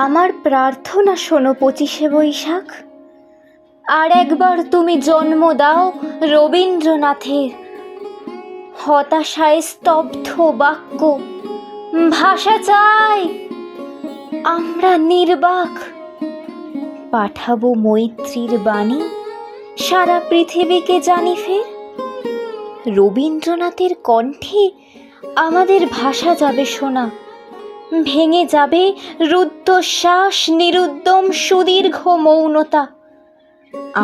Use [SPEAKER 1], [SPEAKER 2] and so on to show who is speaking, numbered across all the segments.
[SPEAKER 1] আমার প্রার্থনা শোনো 25শে বৈশাখ, আর একবার তুমি জন্ম দাও রবীন্দ্রনাথের। হতাশায় স্তব্ধ বাক্য, ভাষা চাই, আমরা নির্বাক। পাঠাবো মৈত্রীর বাণী, সারা পৃথিবীকে জানি ফের। রবীন্দ্রনাথের কণ্ঠে আমাদের ভাষা যাবে শোনা, ভেঙে যাবে রুদ্ধশ্বাস, নিরুদ্যম সুদীর্ঘ মৌনতা।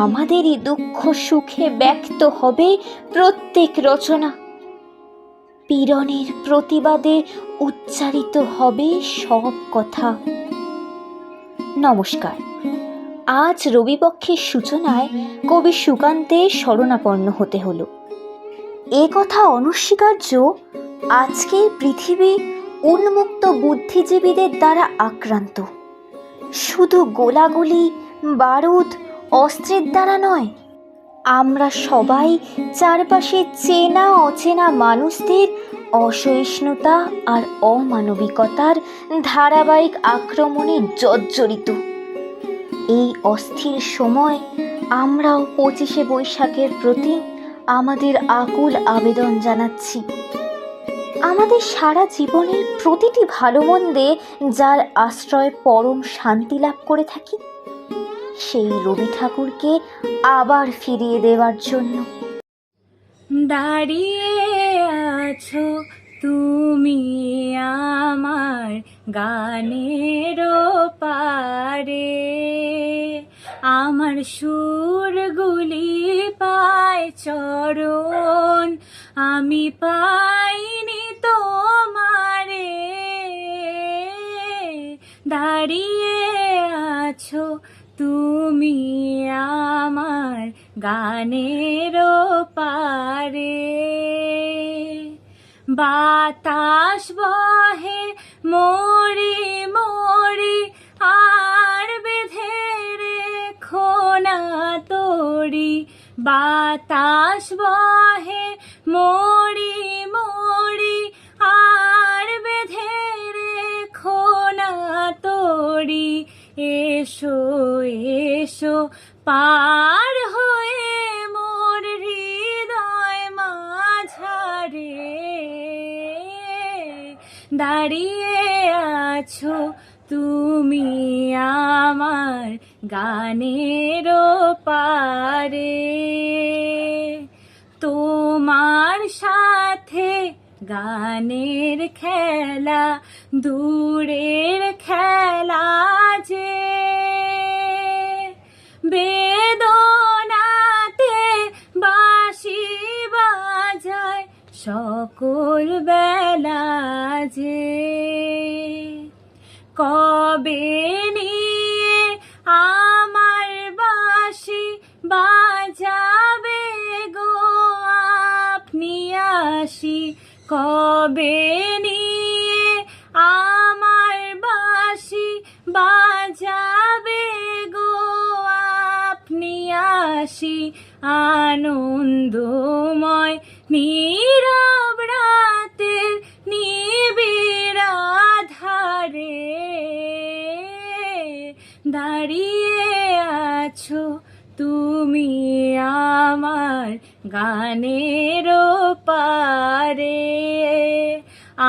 [SPEAKER 1] আমাদেরই দুঃখ সুখে ব্যক্ত হবে প্রত্যেক রচনা। পীড়নের প্রতিবাদে উচ্চারিত হবে সব কথা। নমস্কার। আজ রবিপক্ষের সূচনায় কবি সুকান্তের শরণাপন্ন হতে হলো। এ কথা অনস্বীকার্য, আজকের পৃথিবী উন্মুক্ত বুদ্ধিজীবীদের দ্বারা আক্রান্ত। শুধু গোলাগুলি, বারুদ, অস্ত্রের দ্বারা নয়, আমরা সবাই চারপাশে চেনা অচেনা মানুষদের অসহিষ্ণুতা আর অমানবিকতার ধারাবাহিক আক্রমণে জর্জরিত। এই অস্থির সময় আমরাও 25শে বৈশাখের প্রতি আমাদের আকুল আবেদন জানাচ্ছি। আমাদের সারা জীবনের প্রতিটি ভালো মন্দে যার আশ্রয় পরম শান্তি লাভ করে থাকি, সেই রবি ঠাকুরকে আবার ফিরিয়ে দেওয়ার জন্য।
[SPEAKER 2] দাঁড়িয়ে আছো তুমি আমার গানের পারে, আমার সুরগুলি পায় চরণ, আমি পাইনি তোমারে। দাঁড়িয়ে আছো তুমি আমার গানের পারে, বাতাস বহে মরি মরি, আর বেঁধে রেখো না তোরি। বাতাস বহে মরি মরি, আর বেঁধে রেখো না তোরি। এসো এসো পার হয়ে মোর হৃদয় মাঝারে, দাঁড়িয়ে আছো তুমি আমার গানের পারে। তোমার সাথে গানের খেলা দূরের খেলা যে, বেদনাতে বাঁশি বাজায় সকল বেলা যে। কবে নিয়ে আমার বাঁশি বাজাবে গো আপনি আসি, কবে নিয়ে আমার বাঁশি বাজাবে গো আপনি আসি। আনন্দময় নীরব রাতের নিবিড় আধারে, দাঁড়িয়ে আছো তুমি আমার গানের পারে।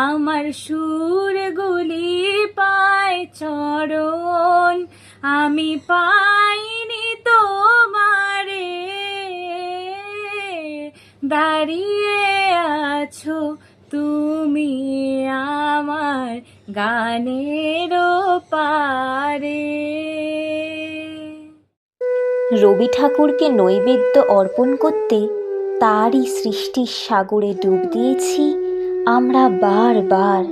[SPEAKER 2] আমার সুরগুলি পায় চরণ, আমি পাইনি তোমারে। দাঁড়িয়ে আছো তুমি আমার গানের পারে।
[SPEAKER 1] রবি ঠাকুরকে নৈবেদ্য অর্পণ করতে তারই সৃষ্টির সাগরে ডুব দিয়েছি আমরা বারবার।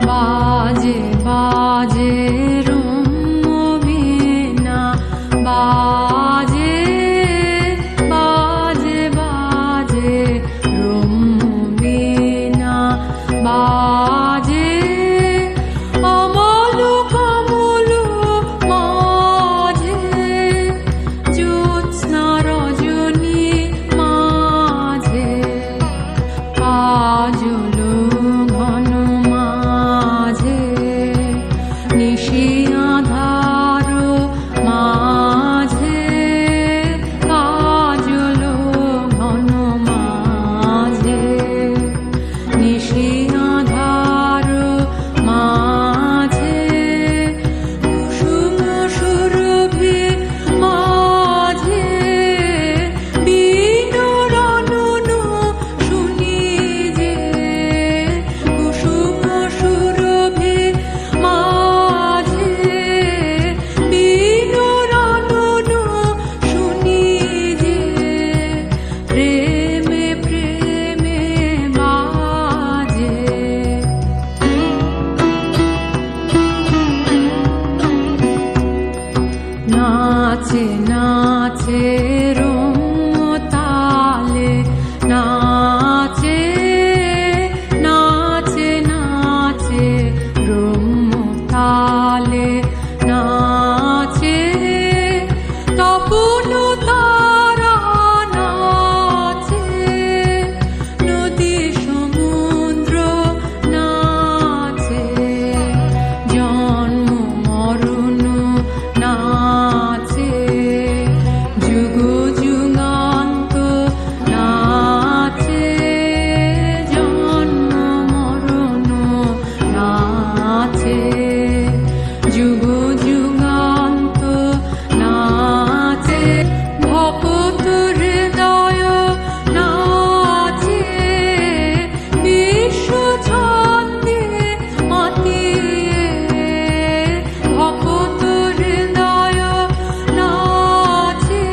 [SPEAKER 3] বাজে বাজে রুম বিনা বাজে আধার মাঝে কাজল ঘন মাঝে নিশি আধার মাঝে কুসুম সুরভি মাঝে বিনু রননু শুনি যে কুসুম সুরভি মাঝে বিনু রননু শুনি যে প্রেমে প্রেমে বাজে নাচে নাচে তালে নাচে নাচে নাচে তালে নাচে তপন তারা নাচে নদী সমুদ্র নাচে জন্ম মরণ নাচে যুগ যুগান্ত নাচে জন্ম মরণ নাচে যুগ যুগান্ত নাচে ভকত হৃদয় নাচে বিশ্ব ছন্দে মাতিয়ে ভকত হৃদয় নাচে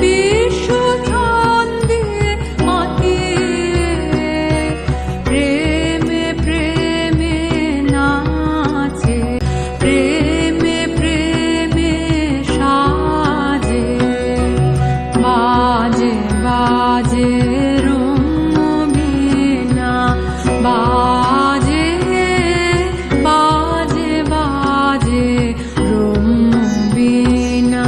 [SPEAKER 3] বিশ্ব ছন্দে মাতিয়ে প্রেমে প্রেমে নাচে প্রেমে প্রেমে সাজে বাজে বাজে বীণা বাজে বাজে বাজে বীণা।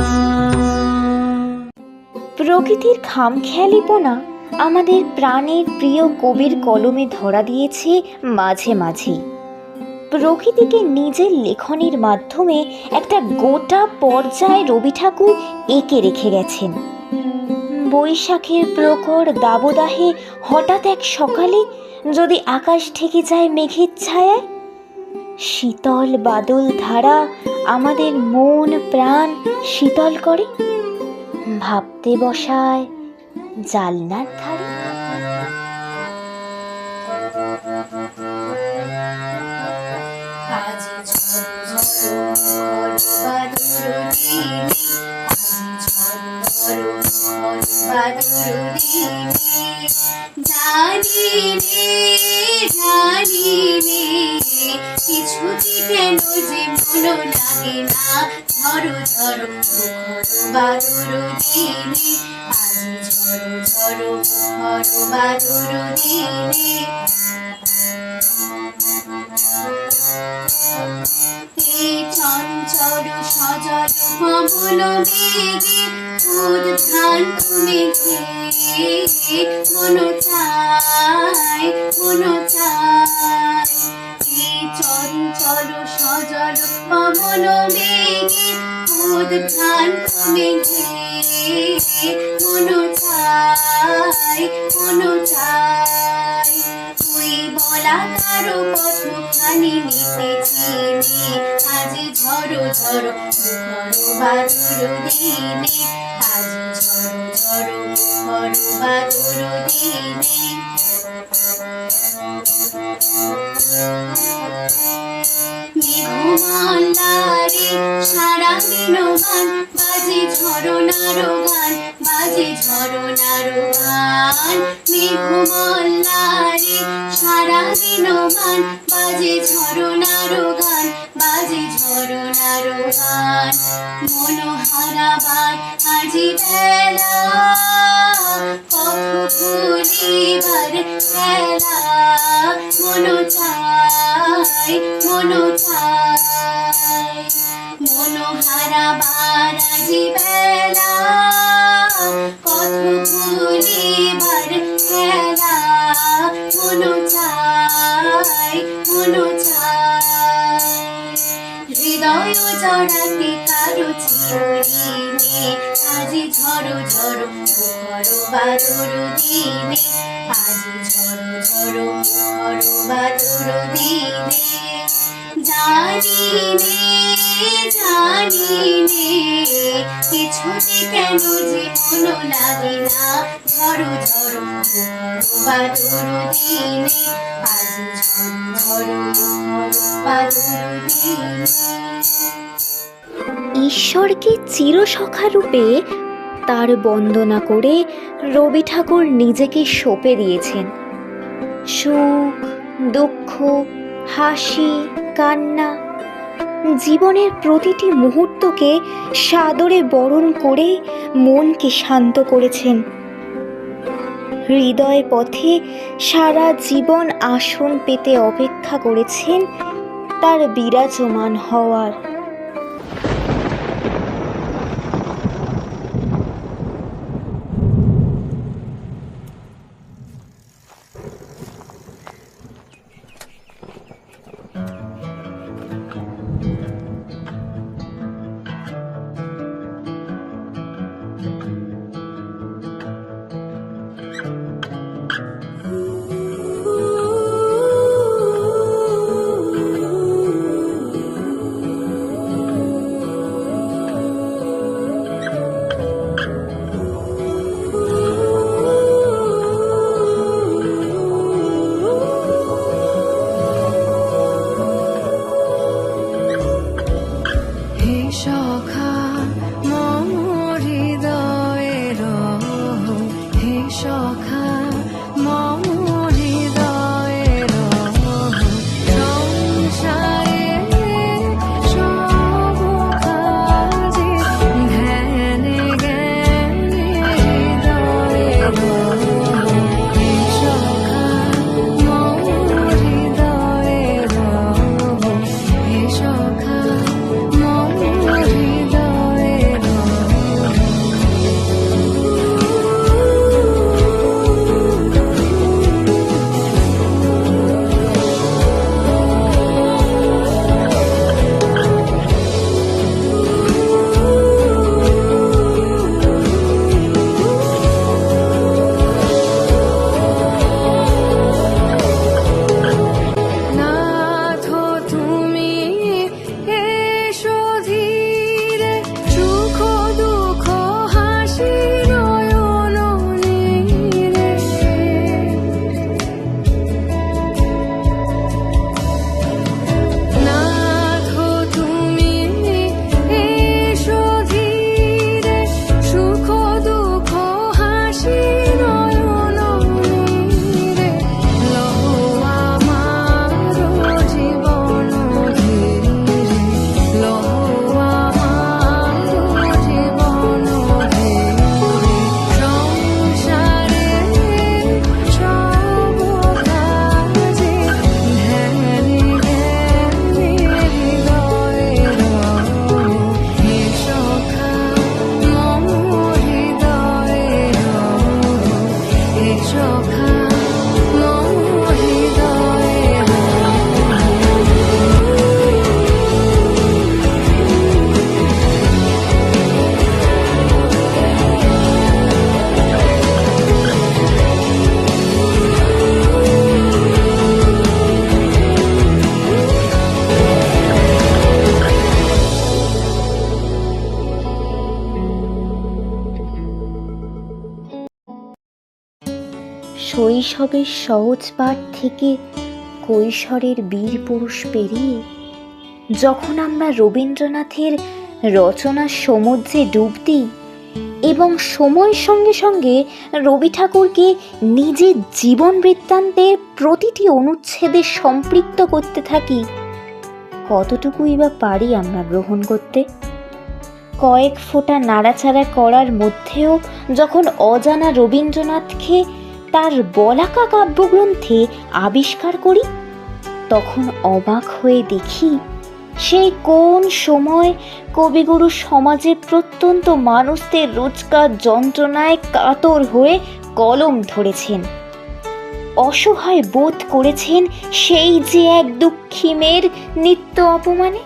[SPEAKER 1] প্রকৃতির খামখেয়ালিপনা আমাদের প্রাণের প্রিয় কবির কলমে ধরা দিয়েছে মাঝে মাঝে। প্রকৃতিকে নিজের লেখনীর মাধ্যমে একটা গোটা পর্যায়ে রবি ঠাকুর এঁকে রেখে গেছেন। বৈশাখের প্রখর দাবদাহে হঠাৎ এক সকালে যদি আকাশ ঢেকে যায় মেঘের ছায়ায়, শীতল বাদল ধারা আমাদের মন প্রাণ শীতল করে, ভাবতে বসায় জালনার ধারে।
[SPEAKER 2] আজি ঝড় ঝড় বাদুর দিনে, আজি ঝড় বাদুর দিনে, জানি রে কিছুতে কেন যে মন লাগে না, ঝড় ঝড় মুখর বাদুর দিনে, আজি ঝড় ঝড় মুখর বাদুর দিনে। চঞ্চল সজল কমল বেগে উদ্ভ্রান্ত মেঘে মন চায় মন চায়। চঞ্চল সজল কমল বেগে উদ্ভ্রান্ত মেঘে মন চায় মন চায়। তুই বলা কারো কতখানি নিতেছি আজি ঝড় ঝড় মুখর বাদুর দিনে, আজি ঝড় ঝড় মুখর বাদুর দিনে। মেঘমালারে সারা দিন গান বাজে ঝরনার গান, বাজে ঝরনার গান। মেঘমালারে সারা দিন গান বাজে ঝরনার গান, বাজে ঝরনার গান। মনোহারাবার আজি বেলা কত ভুলিবার খেলা, মন চায় মন চায়। মনোহারাবার আজি বেলা কত ভুলিবার খেলা, মন চায় মন চায়। হৃদয় জড়াতে কারো চিরঋণে, আজি ঝড়ো ঝড়ো মুখর বাদুর দিনে, আজি ঝড়ো ঝড়ো মুখর বাদুর দিনে। জানি নে কিছুতে কেন যে মন লাগে না, ঝড়ো ঝড়ো মুখর বাদুর দিনে, আজি ঝড়ো ঝড়ো মুখর বাদুর দিনে।
[SPEAKER 1] ঈশ্বরকে চিরসখা রূপে তার বন্দনা করে রবি ঠাকুর নিজেকে সঁপে দিয়েছেন। সুখ, দুঃখ, হাসি, কান্না, জীবনের প্রতিটি মুহূর্তকে সাদরে বরণ করে মনকে শান্ত করেছেন। হৃদয় পথে সারা জীবন আসন পেতে অপেক্ষা করেছেন তার বিরাজমান হওয়ার।
[SPEAKER 3] হে সখা মম হৃদয়ের, হে সখা মম হৃদয়ের, সংসারে সব কাজে ধ্যানে জ্ঞানে হৃদয়ের, হে সখা মম হৃদয়ের, হে সখা মম হৃদয়ের। নাথ তুমি এসো ধীরে, সুখ দুঃখ হাসি নয়ন নীরে। নাথ তুমি এসো ধীরে, সুখ দুঃখ হাসি নয়ন নীরে। লও আমার জীবন ধীরে, লও আমার জীবন ধীরে, সংসারে সব কাজে ধ্যানে জ্ঞানে হৃদয়ের, হে সখা মম হৃদয়ের, হে সখা মম হৃদয়ের।
[SPEAKER 1] শৈশবের সহজ পাঠ থেকে কৈশোরের বীর পুরুষ পেরিয়ে যখন আমরা রবীন্দ্রনাথের রচনার সমুদ্রে ডুব দিই এবং সময়ের সঙ্গে সঙ্গে রবি ঠাকুরকে নিজের জীবন বৃত্তান্তের প্রতিটি অনুচ্ছেদে সম্পৃক্ত করতে থাকি, কতটুকুই বা পারি আমরা গ্রহণ করতে? কয়েক ফোঁটা নাড়াচাড়া করার মধ্যেও যখন অজানা রবীন্দ্রনাথকে তার বলাকা কাব্যগ্রন্থে আবিষ্কার করি, তখন অবাক হয়ে দেখি সেই কোন সময় কবিগুরু সমাজের প্রত্যন্ত মানুষদের রোজকার যন্ত্রণায় কাতর হয়ে কলম ধরেছেন, অসহায় বোধ করেছেন সেই যে এক দুঃখী মেয়ের নিত্য অপমানে।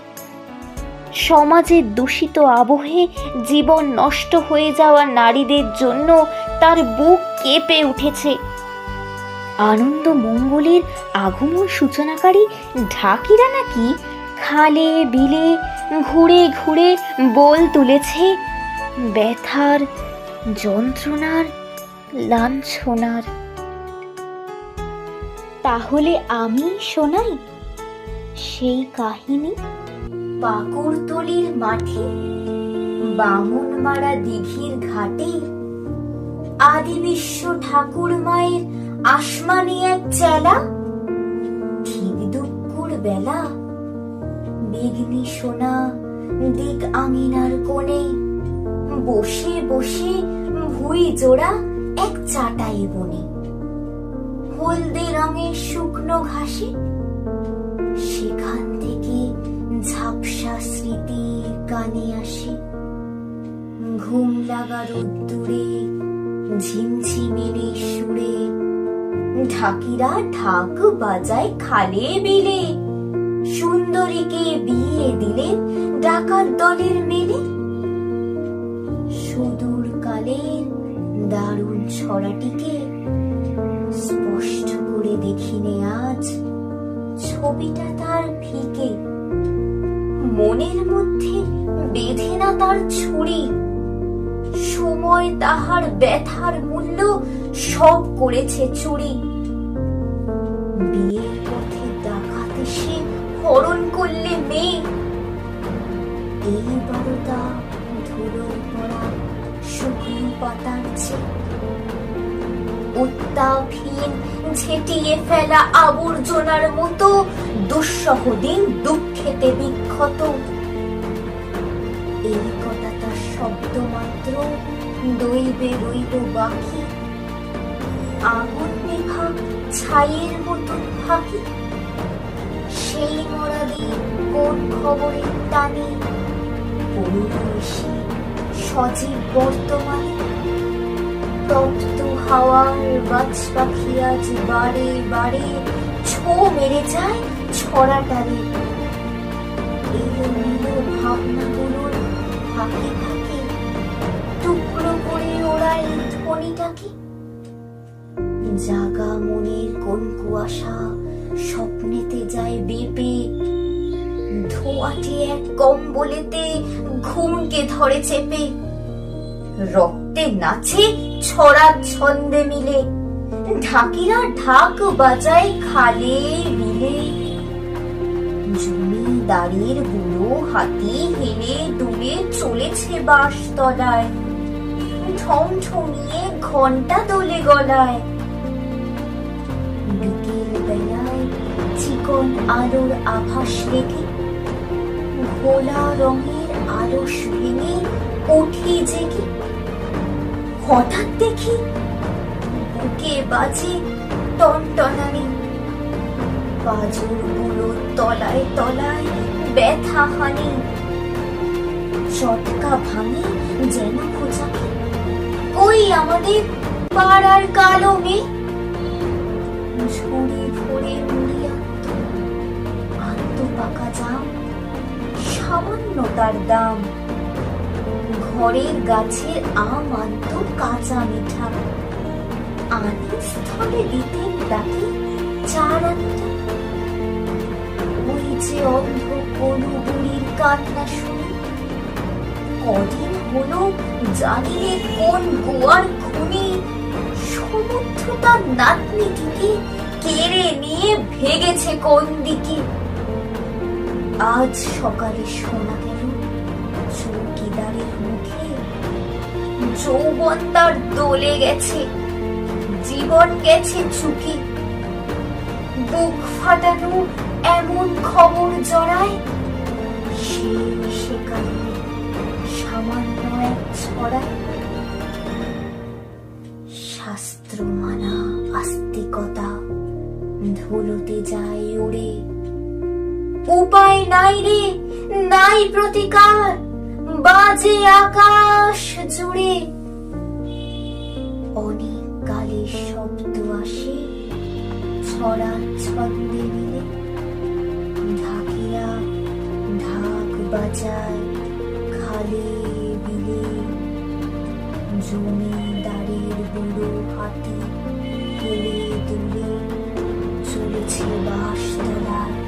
[SPEAKER 1] সমাজের দূষিত আবহে জীবন নষ্ট হয়ে যাওয়া নারীদের জন্য তার বুক কেঁপে উঠেছে। আনন্দ মঙ্গলের আগমন সূচনাকারী ঢাকিরা নাকি খালে বিলে ঘুরে ঘুরে বোল তুলেছে ব্যথার, যন্ত্রণার, লাঞ্ছনার। তাহলে আমি শোনাই সেই কাহিনী। পাকুড়তলির মাঠে, বামুনমারা দিঘির ঘাটে, আদি বিশ্ব ঠাকুর মায়ের আসমানি এক চেলা। ঠিক দুপুর বেলা বেগনি সোনা দিক আঙিনার কোণে বসে বসে ভুই জোড়া এক চাটাই বনে। হলদে রঙের শুকনো ঘাসে সেখান থেকে ঝাপসা স্মৃতির কানে আসে। ঘুম লাগা রোদ্দুরে ঝিমঝিমিনি সুরে ঢাকিরা ঢাক বাজায় খালে বিলে। সুন্দরীকে বিয়ে দিলেন ডাকাত দলের মেলে। সুদূর কালের দারুণ ছড়াটিকে স্পষ্ট করে দেখিনে আজ। ছবিটা তার ফিকে, মনের মধ্যে বেঁধে না তার ছুরি। সময় তাহার ব্যথার মূল্য সব করেছে চুরি। বিয়ের পথে ডাকাতে সে হরণ করলে মেয়ে। এই বারোটা ধুলোয় পড়া শুকনো পাতার চেয়ে উত্তাপহীন ঝেঁটিয়ে ফেলা আবর্জনার মতো দুঃসহ দিন দুঃখেতে বিক্ষত। এই কথা তার শব্দ মাত্র দইবে রইল বাকি। আগুন মেঘা ছাইয়ের মতন ফাঁকি। সেই মরা দিন কোন খবরের টানে পরিবেশে সজীব বর্তমানে। তপ্ত হাওয়ার বাজ পাখি আজ বারে বারে ছো মেরে যায় ছড়াটারে। এলোমেলো ভাবনাগুলোর ফাঁকে ফাঁকে টুকরো করে ওড়ায় ধ্বনিটাকে। জাগা মনের কোন কুয়াশা স্বপ্নেতে যায় বেপে। ধোঁয়াটে এক কম্বলেতে ঘুমকে ধরে চেপে। রক্তে নাচে ছড়া ছন্দে মিলে। ঢাকিরা ঢাক বাজায় খালে বিলে। জমিদারের বুড়ো হাতি হেলে দুলে চলেছে বাঁশ তলায়। ঠম ঠমিয়ে ঘন্টা দোলে গলায়। বিকেল বেলায় চিকন আলোর আভাস রেখে ঘোলা রঙের আলস ভেঙে উঠি জেগে। হঠাৎ দেখি বুকে বাজে টনটনানি। পাঁজর গুলো তলায় তলায় ব্যথা হানি। চটকা ভাঙে যেন খোঁচাকে। ওই আমাদের পাড়ার কালো মেয়ে। ঝুড়ি ভরে মুড়ি আত্ম পাকা জাম, সামান্য তার দাম। ঘরের গাছের আম আনত কাঁচা মিঠা। আনি স্থলে দিতেন ডাকি চার আনিটা। ওই যে অন্ধ কোনো বুড়ির কান্না শুনি। কদিন হলো জানিয়ে কোন গোয়ার খুনি সমুদ্র তার নাতনিটিকে কেড়ে নিয়ে ভেগেছে কোন দিকে। আজ সকালে শোনা গেল চৌকিদারের মুখে যৌবন তার দোলে গেছে, জীবন গেছে ঝুঁকি। বুক ফাটানো এমন খবর জড়ায় সেখানে সামান্য এক ছড়ায়। শাস্ত্র মানা আস্তিকতা ধুলোতে যায় উড়ে। উপায় নাই রে, নাই প্রতিকার, বাজে আকাশ জুড়ে। অনেক কালে শব্দ আসে ছড়া ছন্দে মিলে। ঢাকিরা ঢাক বাজায় খালে বিলে, জমিদারের বুড়ো হাতি হেলে দুলে চলেছে বাঁশতলায়।